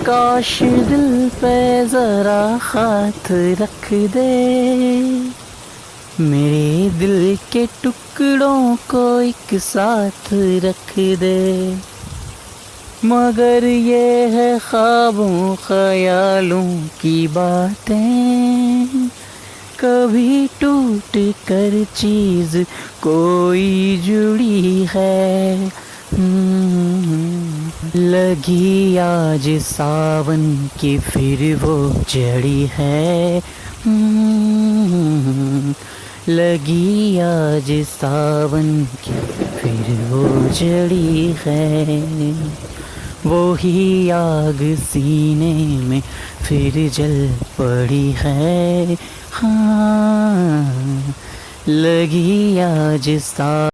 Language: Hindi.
काश दिल पे जरा हाथ रख दे, मेरे दिल के टुकड़ों को एक साथ रख दे। मगर ये है ख्वाबों ख्यालों की बातें, कभी टूट कर चीज कोई जुड़ी है। लगी आज सावन की फिर वो जड़ी है। लगी आज सावन की फिर वो जड़ी है। वो ही आग सीने में फिर जल पड़ी है। हाँ, लगी आज सा